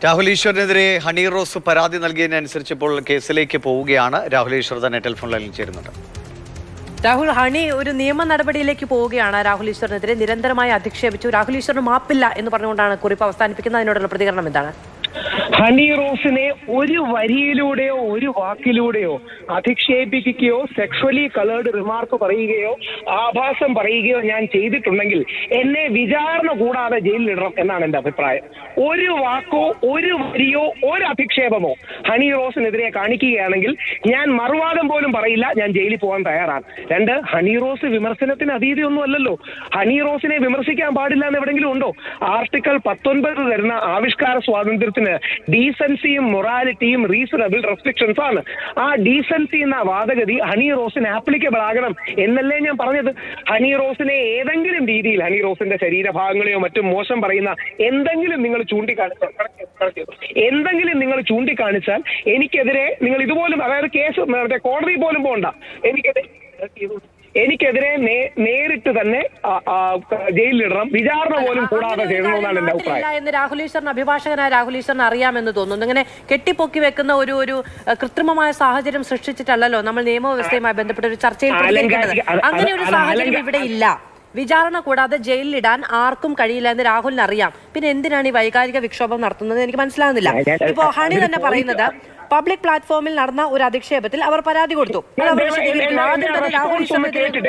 രാഹുൽ ഈശ്വറിനെതിരെ ഹണി റോസ് പരാതി നൽകിയതിനനുസരിച്ച് ഇപ്പോൾ കേസിലേക്ക് പോവുകയാണ്. രാഹുൽ ഈശ്വർ തന്നെ ടെലിഫോൺ ലൈനിൽ ചേരുന്നുണ്ട്. രാഹുൽ, ഹണി ഒരു നിയമ നടപടിയിലേക്ക് പോവുകയാണ്. രാഹുൽ ഈശ്വറിനെതിരെ നിരന്തരമായി അധിക്ഷേപിച്ചു. രാഹുൽ ഈശ്വറിന് മാപ്പില്ല എന്ന് പറഞ്ഞുകൊണ്ടാണ് കുറിപ്പ് അവസാനിപ്പിക്കുന്നത്. അതിനോടുള്ള പ്രതികരണം എന്താണ്? ഹണി റോസിനെ ഒരു വരിയിലൂടെയോ ഒരു വാക്കിലൂടെയോ അധിക്ഷേപിക്കുകയോ സെക്ഷലി കളേർഡ് റിമാർക്ക് പറയുകയോ ആഭാസം പറയുകയോ ഞാൻ ചെയ്തിട്ടുണ്ടെങ്കിൽ എന്നെ വിചാരണ കൂടാതെ ജയിലിലിടണം എന്നാണ് എന്റെ അഭിപ്രായം. ഒരു വാക്കോ ഒരു വരിയോ ഒരു അധിക്ഷേപമോ ഹണി റോസിനെതിരെ കാണിക്കുകയാണെങ്കിൽ ഞാൻ മറുവാദം പോലും പറയില്ല, ഞാൻ ജയിലിൽ പോകാൻ തയ്യാറാണ്. രണ്ട്, ഹണി റോസ് വിമർശനത്തിന് അതീതിയൊന്നും അല്ലല്ലോ. ഹണി റോസിനെ വിമർശിക്കാൻ പാടില്ല എന്ന് എവിടെയെങ്കിലും ഉണ്ടോ? ആർട്ടിക്കിൾ 19 തരുന്ന ആവിഷ്കാര സ്വാതന്ത്ര്യത്തിന് ഡീസൻസിയും മൊറാലിറ്റിയും റീസണബിൾ റെസ്ട്രിക്ഷൻസ് ആണ്. ആ ഡീസൻസി എന്ന വാദഗതി ഹണി റോസിന് ആപ്ലിക്കബിൾ ആകണം എന്നല്ലേ ഞാൻ പറഞ്ഞത്. ഹണി റോസിനെ ഏതെങ്കിലും രീതിയിൽ ഹണി റോസിന്റെ ശരീരഭാഗങ്ങളെയോ മറ്റും മോശം പറയുന്ന എന്തെങ്കിലും നിങ്ങൾ ചൂണ്ടിക്കാണിച്ചാൽ എനിക്കെതിരെ നിങ്ങൾ ഇതുപോലും, അതായത് കേസ് കോടതി പോലും പോകണ്ട, എനിക്കെതിരെ നേരിട്ട് തന്നെ ജയിലിലിടണം, വിചാരണ പോലും കൂടാതെ ചെയ്യണമെന്നാണ് എന്റെ അഭിപ്രായം എന്ന് രാഹുൽ ഈശ്വറിന്, അഭിഭാഷകനായ രാഹുൽ ഈശ്വറിന് അറിയാമെന്ന് തോന്നുന്നു. ഇങ്ങനെ കെട്ടിപ്പൊക്കി വെക്കുന്ന ഒരു കൃത്രിമമായ സാഹചര്യം സൃഷ്ടിച്ചിട്ടല്ലോ നമ്മൾ നിയമവ്യവസ്ഥയുമായി ബന്ധപ്പെട്ട ഒരു ചർച്ചയിൽ അങ്ങനെ ഒരു സാഹചര്യം ഇവിടെ ഇല്ല. വിചാരണ കൂടാതെ ജയിലിലിടാൻ ആർക്കും കഴിയില്ല എന്ന് രാഹുലിന് അറിയാം. പിന്നെ എന്തിനാണ് ഈ വൈകാരിക വിക്ഷോഭം നടത്തുന്നത് എനിക്ക് മനസ്സിലാകുന്നില്ല. ഇപ്പോ ഹണി തന്നെ പറയുന്നത് പബ്ലിക് പ്ലാറ്റ്ഫോമിൽ നടന്ന ഒരു അധിക്ഷേപത്തിൽ അവർ പരാതി കൊടുത്തു.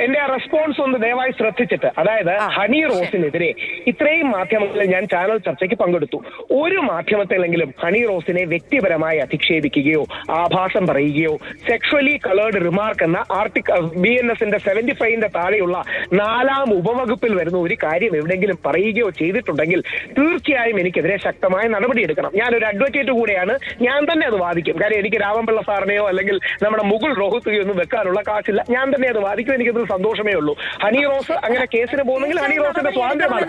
എന്റെ റെസ്പോൺസ് ഒന്ന് ദയവായി ശ്രദ്ധിച്ചിട്ട്, അതായത് ഹണി റോസിനെതിരെ ഇത്രയും മാധ്യമങ്ങളിൽ ഞാൻ ചാനൽ ചർച്ചയ്ക്ക് പങ്കെടുത്തു. ഒരു മാധ്യമത്തിലെങ്കിലും ഹണി റോസിനെ വ്യക്തിപരമായി അധിക്ഷേപിക്കുകയോ ആഭാസം പറയുകയോ സെക്ഷലി കളേർഡ് റിമാർക്ക് എന്ന ആർട്ടിക്കിൾ BNSന്റെ 75ന്റെ താഴെയുള്ള 4ാം ഉപവകുപ്പിൽ വരുന്ന ഒരു കാര്യം എവിടെയെങ്കിലും പറയുകയോ ചെയ്തിട്ടുണ്ടെങ്കിൽ തീർച്ചയായും എനിക്കെതിരെ ശക്തമായ നടപടിയെടുക്കണം. ഞാനൊരു അഡ്വക്കേറ്റ് കൂടെയാണ്, ഞാൻ തന്നെ അത് വാദിക്കും. കാര്യം എനിക്ക് രാമൻപിള്ള സാറിനെയോ അല്ലെങ്കിൽ നമ്മുടെ മുകുൾ റോഹത്തിനെയോ ഒന്നും വെക്കാനുള്ള കാശില്ല, ഞാൻ തന്നെ അത് വാദിക്കും. എനിക്കതിൽ സന്തോഷമേ ഉള്ളൂ. ഹണി റോസ് അങ്ങനെ കേസിന് പോകുന്നെങ്കിൽ ഹണി റോസിന്റെ സ്വാതന്ത്ര്യമാണ്.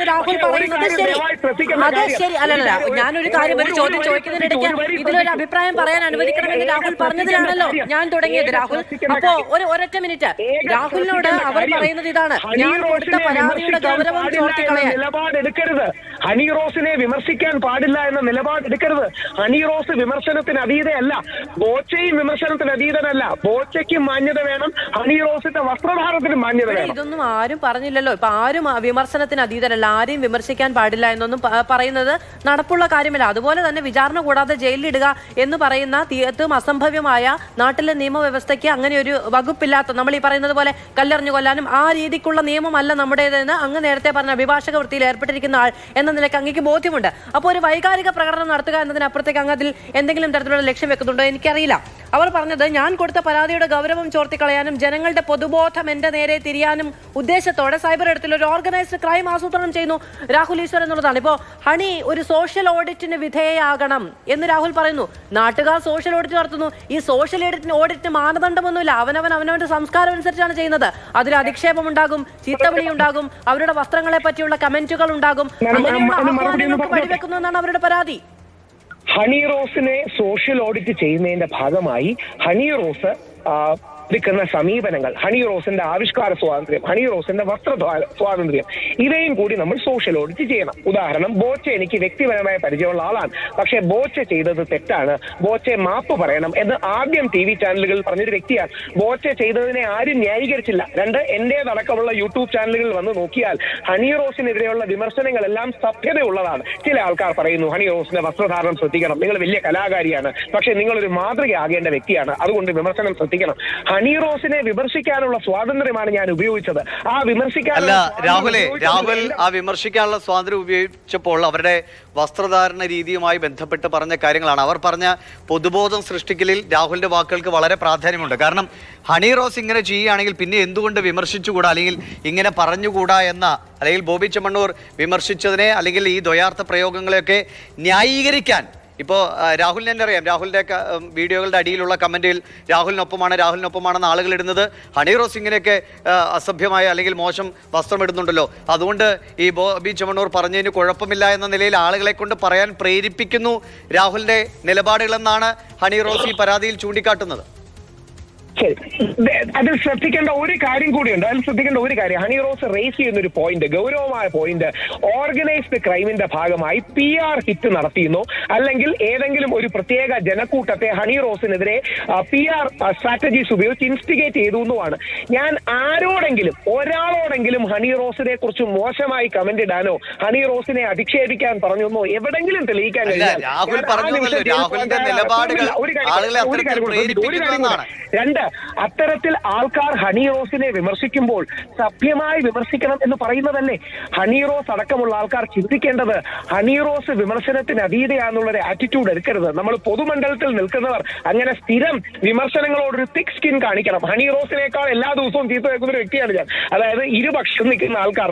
ഞാനൊരു കാര്യം, ഒരു ചോദ്യം ചോദിക്കുന്നതിനിടയ്ക്ക് ഇതിലൊരു അഭിപ്രായം പറയാൻ അനുവദിക്കണമെന്ന് രാഹുൽ പറഞ്ഞതിലാണല്ലോ ഞാൻ തുടങ്ങിയത്. രാഹുൽ, അപ്പോ ഒരൊറ്റ മിനിറ്റ്, രാഹുലിനോട് അവർ പറയുന്നത് ഇതാണ്: ഞാൻ കൊടുത്ത പരാതിയുടെ ഗൗരവം ചോർത്തിക്കളയാൻ നിലപാടെടുക്കരുത്. ഹണി റോസിനെ വിമർശിക്കാൻ പാടില്ല എന്ന നിലപാടെടുക്കരുത്. ഹണി റോസ് വിമർശനത്തിന് അതീതയല്ല, ബോച്ചയും വിമർശനത്തിന് അതീതനല്ല. ബോച്ചയ്ക്കും മാന്യത വേണം, ഹണി റോസിന്റെ വസ്ത്രധാരണത്തിനും മാന്യത വേണം. ഇതൊന്നും ആരും പറഞ്ഞില്ലല്ലോ. ഇപ്പൊ ആരും വിമർശനത്തിന് അതീതനല്ല, ആരെയും വിമർശിക്കാൻ പാടില്ല എന്നൊന്നും പറയുന്നത് നടപ്പുള്ള കാര്യമല്ല. അതുപോലെ തന്നെ വിചാരണ കൂടാതെ ജയിലിലിടുക എന്ന് പറയുന്ന തീർത്തും അസംഭവ്യമായ നാട്ടിലെ നിയമവ്യവസ്ഥയ്ക്ക് അങ്ങനെ ഒരു വകുപ്പില്ലാത്ത, നമ്മൾ ഈ പറയുന്നത് പോലെ കല്ലെറിഞ്ഞു കൊല്ലാനും ആ രീതിക്കുള്ള നിയമമല്ല നമ്മുടേതെന്ന് അങ്ങ് നേരത്തെ പറഞ്ഞ അഭിഭാഷക വൃത്തിയിൽ ഏർപ്പെട്ടിരിക്കുന്ന ആൾ എന്ന നിലയ്ക്ക് അങ്ങേക്ക് ബോധ്യമുണ്ട്. അപ്പോൾ ഒരു വൈകാരിക പ്രകടനം നടത്തുക എന്നതിനപ്പുറത്തേക്ക് അങ്ങ് അതിൽ എന്തെങ്കിലും തരത്തിലുള്ള ലക്ഷ്യം വെക്കുന്നുണ്ടോ എനിക്കറിയില്ല. അവർ പറഞ്ഞത് ഞാൻ കൊടുത്ത പരാതിയുടെ ഗൗരവം ചോർത്തിക്കളയാനും ജനങ്ങളുടെ പൊതുബോധം എന്റെ നേരെ തിരിയാനും ഉദ്ദേശത്തോടെ സൈബർ ഇടത്തിൽ ഒരു ഓർഗനൈസ്ഡ് ക്രൈം ആസൂത്രണം ചെയ്യുന്നു രാഹുൽ ഈശ്വർ എന്നുള്ളതാണ്. ഇപ്പോൾ ഹണി ഒരു സോഷ്യൽ ഓഡിറ്റിന് വിധേയയാകണം എന്ന് രാഹുൽ പറയുന്നു. നാട്ടുകാർ സോഷ്യൽ ഓഡിറ്റ് നടത്തുന്നു. ഈ സോഷ്യൽ ഓഡിറ്റിന് മാനദണ്ഡമൊന്നുമില്ല. അവനവന്റെ സംസ്കാരം അനുസരിച്ചാണ് ചെയ്യുന്നത്. അതിൽ അധിക്ഷേപം ഉണ്ടാകും, ചീത്തവിളി ഉണ്ടാകും, അവരുടെ വസ്ത്രങ്ങളെ പറ്റിയുള്ള കമന്റുകൾ ഉണ്ടാകും. അങ്ങനെയുള്ള ആഹ്വാനങ്ങൾക്ക് വഴിവെക്കുന്നു എന്നാണ് അവരുടെ പരാതി. ഹണി റോസിനെ സോഷ്യൽ ഓഡിറ്റ് ചെയ്യുന്നതിന്റെ ഭാഗമായി ഹണി റോസ് എടുക്കുന്ന സമീപനങ്ങൾ, ഹണി റോസിന്റെ ആവിഷ്കാര സ്വാതന്ത്ര്യം, ഹണി റോസിന്റെ വസ്ത്ര സ്വാതന്ത്ര്യം, ഇവയും കൂടി നമ്മൾ സോഷ്യൽ ഓഡിറ്റ് ചെയ്യണം. ഉദാഹരണം, ബോച്ച എനിക്ക് വ്യക്തിപരമായ പരിചയമുള്ള ആളാണ്, പക്ഷെ ബോച്ച ചെയ്തത് തെറ്റാണ്, ബോച്ചെ മാപ്പ് പറയണം എന്ന് ആദ്യം TV ചാനലുകളിൽ പറഞ്ഞൊരു വ്യക്തിയാണ്. ബോച്ച ചെയ്തതിനെ ആരും ന്യായീകരിച്ചില്ല. രണ്ട്, എന്റേതടക്കമുള്ള യൂട്യൂബ് ചാനലുകളിൽ വന്ന് നോക്കിയാൽ ഹണി റോസിനെതിരെയുള്ള വിമർശനങ്ങളെല്ലാം സഭ്യതയുള്ളതാണ്. ചില ആൾക്കാർ പറയുന്നു ഹണി റോസിന്റെ വസ്ത്രധാരണം ശ്രദ്ധിക്കണം, നിങ്ങൾ വലിയ കലാകാരിയാണ്, പക്ഷെ നിങ്ങളൊരു മാതൃകയാകേണ്ട വ്യക്തിയാണ്, അതുകൊണ്ട് വിമർശനം ശ്രദ്ധിക്കണം. ഹണി റോസിനെ വിമർശിക്കാനുള്ള സ്വാതന്ത്ര്യമാണ് ഞാൻ ഉപയോഗിച്ചത്. ആ വിമർശിക്കാനുള്ള രാഹുൽ ആ വിമർശിക്കാനുള്ള സ്വാതന്ത്ര്യം ഉപയോഗിച്ചപ്പോൾ അവരുടെ വസ്ത്രധാരണ രീതിയുമായി ബന്ധപ്പെട്ട് പറഞ്ഞ കാര്യങ്ങളാണ്. അവർ പറഞ്ഞ പൊതുബോധം സൃഷ്ടിക്കലിൽ രാഹുലിന്റെ വാക്കുകൾക്ക് വളരെ പ്രാധാന്യമുണ്ട്. കാരണം ഹണി റോസ് ഇങ്ങനെ ചെയ്യുകയാണെങ്കിൽ പിന്നെ എന്തുകൊണ്ട് വിമർശിച്ചുകൂടാ, അല്ലെങ്കിൽ ഇങ്ങനെ പറഞ്ഞുകൂടാ എന്ന, അല്ലെങ്കിൽ ബോബി ചെമ്മണ്ണൂർ വിമർശിച്ചതിനെ അല്ലെങ്കിൽ ഈ ദ്വയാർത്ഥ പ്രയോഗങ്ങളെയൊക്കെ ന്യായീകരിക്കാൻ ഇപ്പോൾ രാഹുലിനെ തന്നെ അറിയാം. രാഹുലിൻ്റെ വീഡിയോകളുടെ അടിയിലുള്ള കമൻറ്റിൽ രാഹുലിനൊപ്പമാണെന്ന് ആളുകൾ ഇടുന്നത്. ഹണി റോസ് ഇങ്ങനെയൊക്കെ അസഭ്യമായ അല്ലെങ്കിൽ മോശം വസ്ത്രം ഇടുന്നുണ്ടല്ലോ, അതുകൊണ്ട് ഈ ബോബി ചെമ്മണ്ണൂർ പറഞ്ഞതിന് കുഴപ്പമില്ല എന്ന നിലയിൽ ആളുകളെ കൊണ്ട് പറയാൻ പ്രേരിപ്പിക്കുന്നു രാഹുലിൻ്റെ നിലപാടുകളെന്നാണ് ഹണി റോസ് ഈ പരാതിയിൽ ചൂണ്ടിക്കാട്ടുന്നത്. ശരി, അതിൽ ശ്രദ്ധിക്കേണ്ട ഒരു കാര്യം കൂടിയുണ്ട്. ഹണി റോസ് റേസ് ചെയ്യുന്ന ഒരു പോയിന്റ്, ഗൗരവമായ പോയിന്റ്, ഓർഗനൈസ്ഡ് ക്രൈമിന്റെ ഭാഗമായി PR ഹിറ്റ് നടത്തിയെന്നോ അല്ലെങ്കിൽ ഏതെങ്കിലും ഒരു പ്രത്യേക ജനക്കൂട്ടത്തെ ഹണി റോസിനെതിരെ PR സ്ട്രാറ്റജീസ് ഉപയോഗിച്ച് ഇൻസ്റ്റിഗേറ്റ് ചെയ്തു എന്നുമാണ്. ഞാൻ ഒരാളോടെങ്കിലും ഹണി റോസിനെ കുറിച്ച് മോശമായി കമന്റ് ഇടാനോ ഹണി റോസിനെ അധിക്ഷേപിക്കാൻ പറഞ്ഞെന്നോ എവിടെങ്കിലും തെളിയിക്കാൻ കഴിഞ്ഞാൽ രണ്ട്, അത്തരത്തിൽ ആൾക്കാർ ഹണി റോസിനെ വിമർശിക്കുമ്പോൾ സഭ്യമായി വിമർശിക്കണം എന്ന് പറയുന്നതല്ലേ ഹണി റോസ് അടക്കമുള്ള ആൾക്കാർ ചിന്തിക്കേണ്ടത്. ഹണി റോസ് വിമർശനത്തിന് അതീതയാണെന്നുള്ളൊരു ആറ്റിറ്റ്യൂഡ് എടുക്കരുത്. നമ്മൾ പൊതുമണ്ഡലത്തിൽ നിൽക്കുന്നവർ അങ്ങനെ സ്ഥിരം വിമർശനങ്ങളോടൊരു തിക് സ്കിൻ കാണിക്കണം. ഹണി റോസിനേക്കാൾ എല്ലാ ദിവസവും ചീത്ത കേൾക്കുന്ന ഒരു വ്യക്തിയാണ് ഞാൻ. അതായത് ഇരുപക്ഷം നിൽക്കുന്ന ആൾക്കാർ,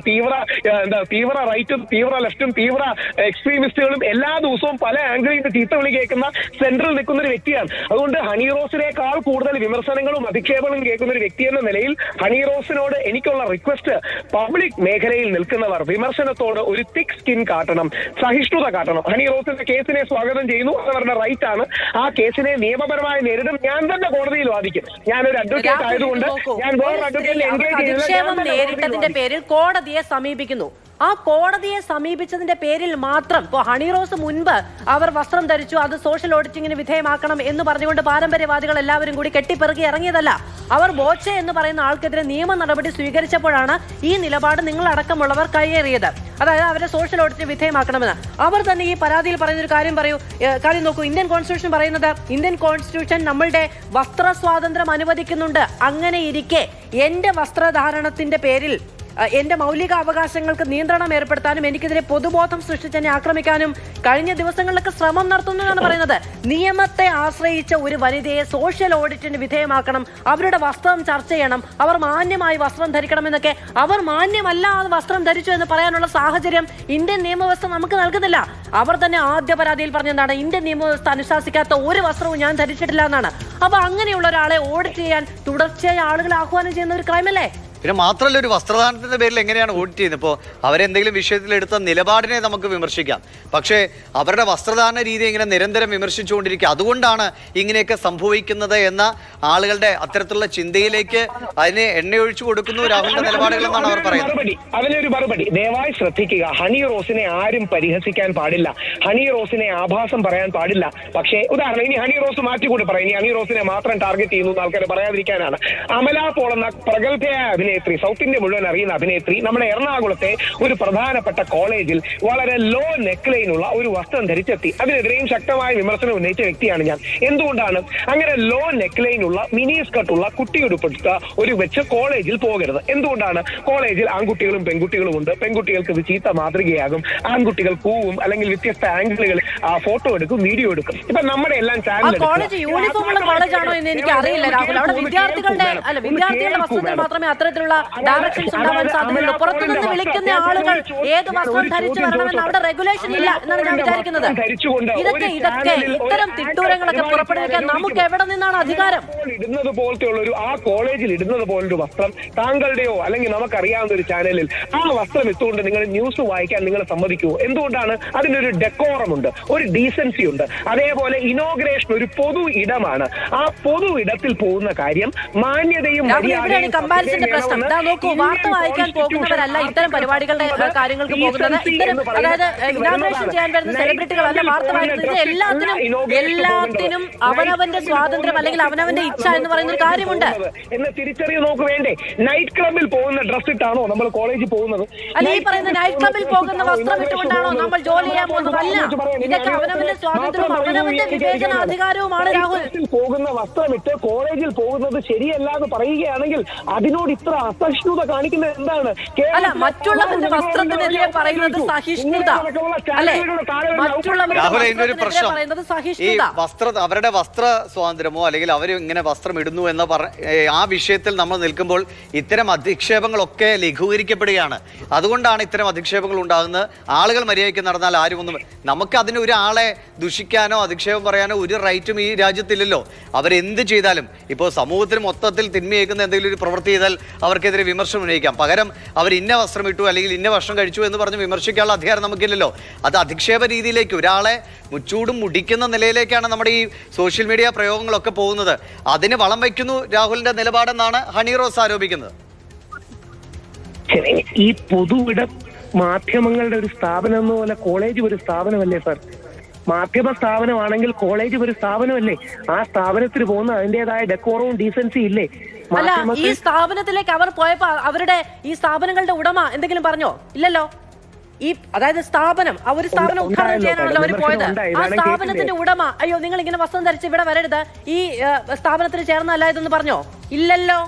തീവ്ര റൈറ്റും തീവ്ര ലെഫ്റ്റും തീവ്ര എക്സ്ട്രീമിസ്റ്റുകളും എല്ലാ ദിവസവും പല ആംഗിളിൽ നിന്ന് ചീത്ത വിളി കേൾക്കുന്ന സെൻട്രൽ നിൽക്കുന്ന ഒരു വ്യക്തിയാണ്. അതുകൊണ്ട് ഹണി റോസിനേക്കാൾ കൂടുതൽ വിമർശനങ്ങളും അധിക്ഷേപങ്ങളും കേൾക്കുന്ന ഒരു വ്യക്തി എന്ന നിലയിൽ ഹണി റോസിനോട് എനിക്കുള്ള റിക്വസ്റ്റ്, പബ്ലിക് മേഖലയിൽ നിൽക്കുന്നവർ വിമർശനത്തോട് ഒരു തിക് സ്കിൻ കാട്ടണം, സഹിഷ്ണുത കാട്ടണം. ഹണി റോസിന്റെ കേസിനെ സ്വാഗതം ചെയ്യുന്നു, അവരുടെ റൈറ്റ് ആണ്. ആ കേസിനെ നിയമപരമായി നേരിടും. ഞാൻ തന്നെ കോടതിയിൽ വാദിക്കും. ഞാനൊരു അഡ്വക്കേറ്റ് ആയതുകൊണ്ട് ഞാൻ വേറൊരു അഡ്വക്കേറ്റിൽ അധിക്ഷേപം നേരിട്ടതിന്റെ പേരിൽ കോടതിയെ സമീപിക്കുന്നു. ആ കോടതിയെ സമീപിച്ചതിന്റെ പേരിൽ മാത്രം ഇപ്പോൾ ഹണി റോസ് മുൻപ് അവർ വസ്ത്രം ധരിച്ചു, അത് സോഷ്യൽ ഓഡിറ്റിങ്ങിന് വിധേയമാക്കണം എന്ന് പറഞ്ഞുകൊണ്ട് പാരമ്പര്യവാദികൾ എല്ലാവരും കൂടി കെട്ടിപ്പെറുക്കി ഇറങ്ങിയതല്ല. അവർ ബോച്ചെ എന്ന് പറയുന്ന ആൾക്കെതിരെ നിയമ നടപടി സ്വീകരിച്ചപ്പോഴാണ് ഈ നിലപാട് നിങ്ങളടക്കമുള്ളവർ കയ്യേറിയത്. അതായത് അവരെ സോഷ്യൽ ഓഡിറ്റിന് വിധേയമാക്കണമെന്ന്. അവർ തന്നെ ഈ പരാതിയിൽ പറയുന്ന ഒരു കാര്യം നോക്കൂ. ഇന്ത്യൻ കോൺസ്റ്റിറ്റ്യൂഷൻ പറയുന്നത്, ഇന്ത്യൻ കോൺസ്റ്റിറ്റ്യൂഷൻ നമ്മളുടെ വസ്ത്ര സ്വാതന്ത്ര്യം അനുവദിക്കുന്നുണ്ട്. അങ്ങനെ ഇരിക്കെ എന്റെ വസ്ത്രധാരണത്തിന്റെ പേരിൽ എന്റെ മൗലിക അവകാശങ്ങൾക്ക് നിയന്ത്രണം ഏർപ്പെടുത്താനും എനിക്കെതിരെ പൊതുബോധം സൃഷ്ടിച്ച് എന്നെ ആക്രമിക്കാനും കഴിഞ്ഞ ദിവസങ്ങളിലൊക്കെ ശ്രമം നടത്തുന്നതാണ് പറയുന്നത്. നിയമത്തെ ആശ്രയിച്ച ഒരു വനിതയെ സോഷ്യൽ ഓഡിറ്റിന് വിധേയമാക്കണം, അവരുടെ വസ്ത്രം ചർച്ച ചെയ്യണം, അവർ മാന്യമായി വസ്ത്രം ധരിക്കണം എന്നൊക്കെ. അവർ മാന്യമല്ലാതെ വസ്ത്രം ധരിച്ചു എന്ന് പറയാനുള്ള സാഹചര്യം ഇന്ത്യൻ നിയമവ്യവസ്ഥ നമുക്ക് നൽകുന്നില്ല. അവർ തന്നെ ആദ്യ പരാതിയിൽ പറഞ്ഞതാണ്, ഇന്ത്യൻ നിയമവ്യവസ്ഥ അനുശാസിക്കാത്ത ഒരു വസ്ത്രവും ഞാൻ ധരിച്ചിട്ടില്ല എന്നാണ്. അപ്പൊ അങ്ങനെയുള്ള ഒരാളെ ഓഡിറ്റ് ചെയ്യാൻ തുടർച്ചയായി ആളുകൾ ആഹ്വാനം ചെയ്യുന്ന ഒരു ക്രൈമല്ലേ? പിന്നെ മാത്രമല്ല, ഒരു വസ്ത്രധാരണത്തിന്റെ പേരിൽ എങ്ങനെയാണ് ഓഡിറ്റ് ചെയ്യുന്നത്? ഇപ്പോൾ അവരെന്തെങ്കിലും വിഷയത്തിലെടുത്ത നിലപാടിനെ നമുക്ക് വിമർശിക്കാം, പക്ഷേ അവരുടെ വസ്ത്രധാരണ രീതി ഇങ്ങനെ നിരന്തരം വിമർശിച്ചുകൊണ്ടിരിക്കുക. അതുകൊണ്ടാണ് ഇങ്ങനെയൊക്കെ സംഭവിക്കുന്നത് എന്ന ആളുകളുടെ അത്തരത്തിലുള്ള ചിന്തയിലേക്ക് അതിനെ എണ്ണയൊഴിച്ചു കൊടുക്കുന്നു രാഹുലിന്റെ നിലപാടുകൾ എന്നാണ് അവർ പറയുന്നത്. അതിനൊരു മറുപടി ദയവായി ശ്രദ്ധിക്കുക. ഹണി റോസിനെ ആരും പരിഹസിക്കാൻ പാടില്ല, ഹണി റോസിനെ ആഭാസം പറയാൻ പാടില്ല. പക്ഷേ ഉദാഹരണം, ഇനി ഹണി റോസ് മാറ്റിക്കൂടെ പറയും, ഇനി ഹണി റോസിനെ മാത്രം ടാർഗറ്റ് ചെയ്യുന്നു ആൾക്കാരെ പറയാതിരിക്കാനാണ്. അമല പോൾ എന്ന പ്രഗത്ഭയായ അഭിനേത്രി, സൗത്ത് ഇന്ത്യ മുഴുവൻ അറിയുന്ന അഭിനേത്രി, നമ്മുടെ എറണാകുളത്തെ ഒരു പ്രധാനപ്പെട്ട കോളേജിൽ വളരെ ലോ നെക്ക് ലൈനുള്ള ഒരു വസ്ത്രം ധരിച്ചെത്തി. അതിനെതിരെയും ശക്തമായ വിമർശനം ഉന്നയിച്ച വ്യക്തിയാണ് ഞാൻ. എന്തുകൊണ്ടാണ് അങ്ങനെ ലോ നെക്ക് ലൈനുള്ള മിനി സ്കർട്ടുള്ള കുട്ടിയുടുപ്പെടുത്ത ഒരു വെച്ച് കോളേജിൽ പോകരുത്? എന്തുകൊണ്ടാണ്? കോളേജിൽ ആൺകുട്ടികളും പെൺകുട്ടികളും ഉണ്ട്. പെൺകുട്ടികൾക്ക് ഇത് ചീത്ത മാതൃകയാകും. ആൺകുട്ടികൾ കൂവും, അല്ലെങ്കിൽ വ്യത്യസ്ത ആംഗിളുകൾ ഫോട്ടോ എടുക്കും, വീഡിയോ എടുക്കും. ഇപ്പൊ നമ്മുടെ എല്ലാം ചാനൽ കോളേജ് യൂണിഫോമുള്ള കോളേജാണോ എന്ന് എനിക്ക് അറിയില്ല രാഹുൽ. അവിടെ വിദ്യാർത്ഥികളുടെ വസ്ത്രത്തിൽ മാത്രമേ അത്തരത്തിലുള്ള ഡയറക്ഷൻസ് ഉണ്ടാവാൻ സാധ്യതയുള്ളൂ. പുറത്തുനിന്ന് വിളിക്കുന്ന ആളുകൾ ഏത് വസ്ത്രം ധരിച്ചു വരണമെന്ന് അവിടെ റെഗുലേഷൻ ഇല്ല എന്നാണ് ഞാൻ വിചാരിക്കുന്നത്. ഇതൊക്കെ ഇത്തരം തിട്ടൂരങ്ങളൊക്കെ പുറപ്പെടുവിക്കാൻ നമുക്ക് എവിടെ നിന്നാണ് അധികാരം? ഇടുന്നത് പോലത്തെ ഉള്ളൊരു, ആ കോളേജിൽ ഇടുന്നത് പോലൊരു വസ്ത്രം താങ്കളുടെയോ അല്ലെങ്കിൽ നമുക്കറിയാവുന്ന ഒരു ചാനലിൽ ആ വസ്ത്രം ഇട്ടുകൊണ്ട് നിങ്ങൾ ന്യൂസ് വായിക്കാൻ നിങ്ങൾ സമ്മതിക്കുമോ? എന്തുകൊണ്ടാണ്? അതിനൊരു ഡെക്കോറം ഉണ്ട്, ഒരു ഡീസൻസി ഉണ്ട്. അതേപോലെ ഇനോഗ്രേഷൻ ഒരു പൊതു ഇടമാണ്. ആ പൊതു ഇടത്തിൽ പോകുന്ന കാര്യം മാന്യതയും കമ്പാരിസന്റെ പ്രശ്നം നോക്കൂ. വാർത്ത വായിക്കാൻ പോകുന്നവരല്ല ഇത്തരം പരിപാടികളുടെ കാര്യങ്ങൾക്ക് പോകുന്നത്. ഇത്തരം, അതായത് ഇനാഗ്രേഷൻ ചെയ്യാൻ വരുന്ന സെലിബ്രിറ്റികളല്ല വാർത്ത വായിക്കുന്നത്. എല്ലാത്തിനും അവനവന്റെ സ്വാതന്ത്ര്യം അല്ലെങ്കിൽ അവനവന്റെ ഇച്ഛ എന്ന് പറയുന്ന ഒരു കാര്യമുണ്ട് എന്ന് തിരിച്ചറിയ നോക്ക് വേണ്ടേ? നൈറ്റ് ക്ലബിൽ പോകുന്ന ഡ്രസ് ഇട്ടാണോ നമ്മൾ കോളേജിൽ പോകുന്നത്? അല്ല, ഈ പറയുന്ന നൈറ്റ് ക്ലബിൽ പോകുന്ന വസ്ത്രം ഇട്ടുകൊണ്ടാണോ നമ്മൾ ജോലി ചെയ്യാൻ പോകുന്നത്? അല്ല, ഇതൊക്കെ അവനവന്റെ സ്വാതന്ത്ര്യവും അവനവന്റെ വിവേചന അധികാരവുമാണ് രാഹുൽ. പോകുന്ന വസ്ത്രമിട്ട് കോളേജിൽ പോകുന്നത് ശരിയല്ല എന്ന് പറയുകയാണെങ്കിൽ അതിനോട് ഇത്ര അസഹിഷ്ണുത കാണിക്കുന്നത് എന്താണ്? അല്ല, മറ്റുള്ളവരുടെ വസ്ത്രത്തിനെതിരെ പറയുന്നത് സഹിഷ്ണുത അല്ലെ? രാഹുൽ, പ്രശ്നം ഈ അവരുടെ വസ്ത്ര സ്വാതന്ത്ര്യമോ അല്ലെങ്കിൽ അവർ ഇങ്ങനെ വസ്ത്രം ഇടുന്നു എന്ന ആ വിഷയത്തിൽ നമ്മൾ നിൽക്കുമ്പോൾ ഇത്തരം അധിക്ഷേപങ്ങളൊക്കെ ലഘൂകരിക്കപ്പെടുകയാണ്. അതുകൊണ്ടാണ് ഇത്തരം അധിക്ഷേപങ്ങൾ ഉണ്ടാകുന്നത്. ആളുകൾ മര്യാദയ്ക്ക് നടന്നാൽ ആരും ഒന്നും, നമുക്ക് അതിന് ഒരാളെ ദുഷിക്കാനോ അധിക്ഷേപം പറയാനോ ഒരു റൈറ്റും ഈ രാജ്യത്തില്ലല്ലോ. അവരെന്ത് ചെയ്താലും, ഇപ്പോൾ സമൂഹത്തിന് മൊത്തത്തിൽ തിന്മയേക്കുന്ന എന്തെങ്കിലും ഒരു പ്രവൃത്തി ചെയ്താൽ അവർക്കെതിരെ വിമർശനം ഉന്നയിക്കാം. പകരം അവർ ഇന്ന വസ്ത്രം ഇട്ടു അല്ലെങ്കിൽ ഇന്ന ഭക്ഷണം കഴിച്ചു എന്ന് പറഞ്ഞ് വിമർശിക്കാനുള്ള അധികാരം നമുക്കില്ലല്ലോ. അത് അധിക്ഷേപ രീതിയിലേക്ക് ഒരാളെ മുച്ചൂടും മുടിക്കുന്ന നിലയിലേക്കാണ് നമ്മുടെ ഈ സോഷ്യൽ മീഡിയ പ്രയോഗങ്ങളൊക്കെ പോകുന്നത്. അതിന് വളം വയ്ക്കുന്നു രാഹുലിന്റെ നിലപാടെന്നാണ് ഹണി റോസ് ആരോപിക്കുന്നത്. ഈ പൊതുവിട മാധ്യമങ്ങളുടെ ഒരു സ്ഥാപനം എന്ന പോലെ കോളേജ് ഒരു സ്ഥാപനമല്ലേ സാർ? മാധ്യമ സ്ഥാപനമാണെങ്കിൽ കോളേജ് ഒരു സ്ഥാപനമല്ലേ? ആ സ്ഥാപനത്തിൽ പോകുന്ന അതിൻ്റെതായ ഡെക്കോറവും ഡീസൻസി ഇല്ലേ? അല്ല, ഈ സ്ഥാപനത്തിലേക്ക് അവർ പോയപ്പോ അവരുടെ ഈ സ്ഥാപനങ്ങളുടെ ഉടമ എന്തെങ്കിലും പറഞ്ഞോ? ഇല്ലല്ലോ. ഈ അതായത് സ്ഥാപനം ഒരു സ്ഥാപനം ഉദ്ഘാടനം ചെയ്യാനാണല്ലോ അവർ പോയത്. ആ സ്ഥാപനത്തിന്റെ ഉടമ അയ്യോ നിങ്ങൾ ഇങ്ങനെ വസ്ത്രം ധരിച്ച് ഇവിടെ വരരുത്, ഈ സ്ഥാപനത്തിൽ ചേർന്നല്ല ഇതെന്ന് പറഞ്ഞോ? ഇല്ലല്ലോ.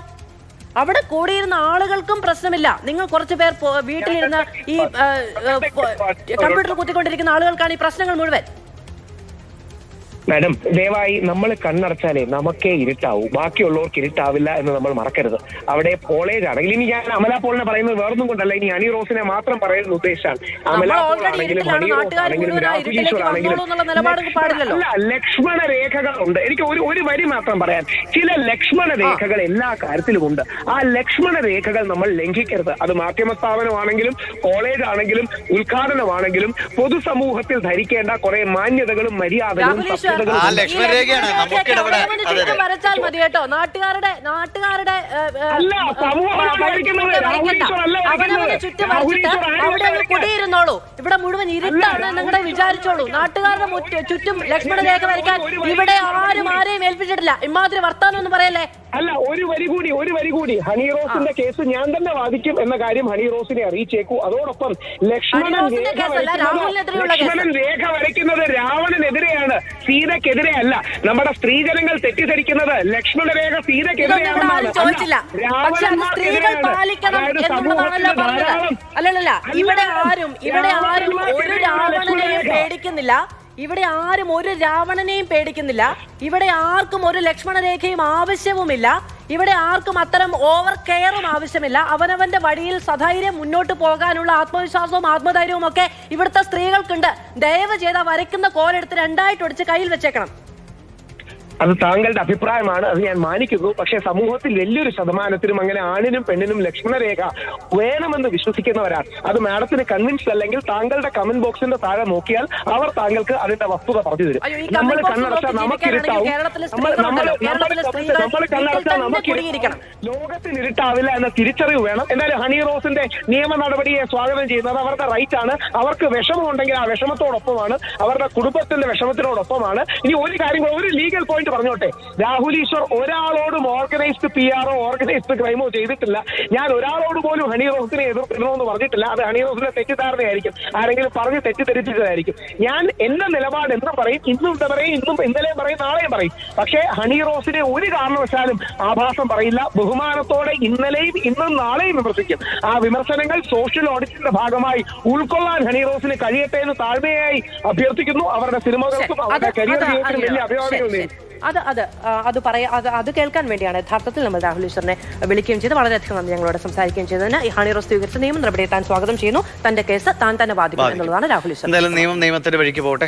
അവിടെ കൂടിയിരുന്ന ആളുകൾക്കും പ്രശ്നമില്ല. നിങ്ങൾ കുറച്ചു പേർ വീട്ടിലിരുന്ന് ഈ കമ്പ്യൂട്ടർ കുത്തിക്കൊണ്ടിരിക്കുന്ന ആളുകൾക്കാണ് ഈ പ്രശ്നങ്ങൾ മുഴുവൻ. മാഡം ദയവായി നമ്മൾ കണ്ണടച്ചാലേ നമുക്കേ ഇരുട്ടാവും, ബാക്കിയുള്ളവർക്ക് ഇരുട്ടാവില്ല എന്ന് നമ്മൾ മറക്കരുത്. അവിടെ കോളേജ് ആണെങ്കിൽ ഇനി ഞാൻ അമല പോളിനെ പറയുന്നത് വേറൊന്നും കൊണ്ടല്ല, ഇനി ഹണി റോസിനെ മാത്രം പറയുന്ന ഉദ്ദേശമാണ്. അമല പോളാണെങ്കിലും ഹണി റോസ് ആണെങ്കിലും രാഹുൽ ഈശ്വർ ആണെങ്കിലും അല്ല, ലക്ഷ്മണ രേഖകളുണ്ട്. എനിക്ക് ഒരു വരി മാത്രം പറയാൻ, ചില ലക്ഷ്മണ രേഖകൾ എല്ലാ കാര്യത്തിലും ഉണ്ട്. ആ ലക്ഷ്മണ രേഖകൾ നമ്മൾ ലംഘിക്കരുത്. അത് മാധ്യമ സ്ഥാപനമാണെങ്കിലും കോളേജ് ആണെങ്കിലും ഉദ്ഘാടനമാണെങ്കിലും പൊതുസമൂഹത്തിൽ ധരിക്കേണ്ട കുറെ മാന്യതകളും മര്യാദകളും വരച്ചാൽ മതി കേട്ടോ. നാട്ടുകാരുടെ അവനവനെ ചുറ്റും വരച്ചിട്ട് അവിടെ കുടിയിരുന്നോളൂ. ഇവിടെ മുഴുവൻ ഇരുട്ടാണ് നിങ്ങളുടെ വിചാരിച്ചോളൂ. നാട്ടുകാരുടെ ചുറ്റും ലക്ഷ്മണ രേഖ വരയ്ക്കാൻ ഇവിടെ ആരെയും ഏൽപ്പിച്ചിട്ടില്ല. ഇമാതിരി വർത്താനം ഒന്നും പറയല്ലേ. അല്ല, ഒരു വരി കൂടി ഹണി റോസിന്റെ കേസ് ഞാൻ തന്നെ വാദിക്കും എന്ന കാര്യം ഹണി റോസിനെ അറിയിച്ചേക്കൂ. അതോടൊപ്പം ലക്ഷ്മണൻ രേഖ വരയ്ക്കുന്നത് രാവണനെതിരെയാണ്, സീതക്കെതിരെ അല്ല. നമ്മുടെ സ്ത്രീജനങ്ങൾ തെറ്റിദ്ധരിക്കുന്നത് ലക്ഷ്മണ രേഖ സീതക്കെതിരെയാണ്. അല്ലല്ല, ഇവിടെ ആരും ഒരു രാവണനെയും പേടിക്കുന്നില്ല. ഇവിടെ ആരും ഒരു രാവണനെയും പേടിക്കുന്നില്ല. ഇവിടെ ആർക്കും ഒരു ലക്ഷ്മണ രേഖയും ആവശ്യവുമില്ല. ഇവിടെ ആർക്കും അത്തരം ഓവർ കെയറും ആവശ്യമില്ല. അവനവന്റെ വഴിയിൽ സധൈര്യം മുന്നോട്ട് പോകാനുള്ള ആത്മവിശ്വാസവും ആത്മധൈര്യവും ഒക്കെ ഇവിടുത്തെ സ്ത്രീകൾക്കുണ്ട്. ദയവ് ചെയ്ത് വരയ്ക്കുന്ന കോലെടുത്ത് രണ്ടായിട്ട് ഒടിച്ച് കയ്യിൽ വെച്ചേക്കണം. അത് താങ്കളുടെ അഭിപ്രായമാണ്, അത് ഞാൻ മാനിക്കുന്നു. പക്ഷേ സമൂഹത്തിൽ വലിയൊരു ശതമാനത്തിനും അങ്ങനെ ആണിനും പെണ്ണിനും ലക്ഷ്മണരേഖ വേണമെന്ന് വിശ്വസിക്കുന്നവരാണ്. അത് മാഡത്തിന് കൺവിൻസ്ഡ് അല്ലെങ്കിൽ താങ്കളുടെ കമന്റ് ബോക്സിന്റെ താഴെ നോക്കിയാൽ അവർ താങ്കൾക്ക് അതിന്റെ വസ്തുത പറഞ്ഞു തരും. നമ്മൾ കണ്ണടച്ചാൽ നമുക്കിരുട്ടാവും, നമ്മൾ കണ്ണടച്ചാൽ നമുക്കിരുട്ടാവും, ലോകത്തിന് ഇരുട്ടാവില്ല എന്ന തിരിച്ചറിവ് വേണം. എന്തായാലും ഹണി റോസിന്റെ നിയമ നടപടിയെ സ്വാഗതം ചെയ്യുന്നത് അവരുടെ റൈറ്റ് ആണ്. അവർക്ക് വിഷമമുണ്ടെങ്കിൽ ആ വിഷമത്തോടൊപ്പമാണ്, അവരുടെ കുടുംബത്തിന്റെ വിഷമത്തിനോടൊപ്പമാണ്. ഇനി ഒരു കാര്യം, ഒരു ലീഗൽ പോയിന്റ് പറഞ്ഞോട്ടെ, രാഹുൽ ഈശ്വർ ഒരാളോടും ഓർഗനൈസ്ഡ് PR ഓർഗനൈസ്ഡ് ക്രൈമോ ചെയ്തിട്ടില്ല. ഞാൻ ഒരാളോട് പോലും ഹണി റോസിനെ എതിർക്കണമെന്ന് പറഞ്ഞിട്ടില്ല. അത് ഹണി റോസിന്റെ തെറ്റിദ്ധാരണയായിരിക്കും, ആരെങ്കിലും പറഞ്ഞ് തെറ്റിദ്ധരിപ്പിച്ചതായിരിക്കും. ഞാൻ എന്റെ നിലപാട് എന്നും പറയും, ഇന്നും പറയും, ഇന്നലെയും പറയും, നാളെയും പറയും. പക്ഷേ ഹണി റോസിനെ ഒരു കാരണവശാലും ആഭാസം പറയില്ല. ബഹുമാനത്തോടെ ഇന്നലെയും ഇന്നും നാളെയും വിമർശിക്കും. ആ വിമർശനങ്ങൾ സോഷ്യൽ ഓഡിറ്റിന്റെ ഭാഗമായി ഉൾക്കൊള്ളാൻ ഹണി റോസിന് കഴിയട്ടെ എന്ന് താഴ്മയായി അഭ്യർത്ഥിക്കുന്നു. അവരുടെ സിനിമകൾക്കും അവരുടെ കരിയർ ജീവിതത്തിനും വലിയ അഭിവാദ്യങ്ങൾ നേരിടും. അത് കേൾക്കാൻ വേണ്ടിയാണ് യഥാർത്ഥത്തിൽ നമ്മൾ രാഹുൽ ഈശ്വറിനെ വിളിക്കുകയും ചെയ്ത് വളരെയധികം നന്ദി ഞങ്ങളോട് സംസാരിക്കുകയും ചെയ്തതിന്. ഈ ഹണി റോസ് സ്വീകരിച്ച നിയമ നടപടിയെ താൻ സ്വാഗതം ചെയ്യുന്നു. തന്റെ കേസ് താൻ തന്നെ വാദിക്കും എന്നുള്ളതാണ് രാഹുൽ ഈശ്വർ. നിയമത്തിന്റെ വഴിക്ക് പോകട്ടെ.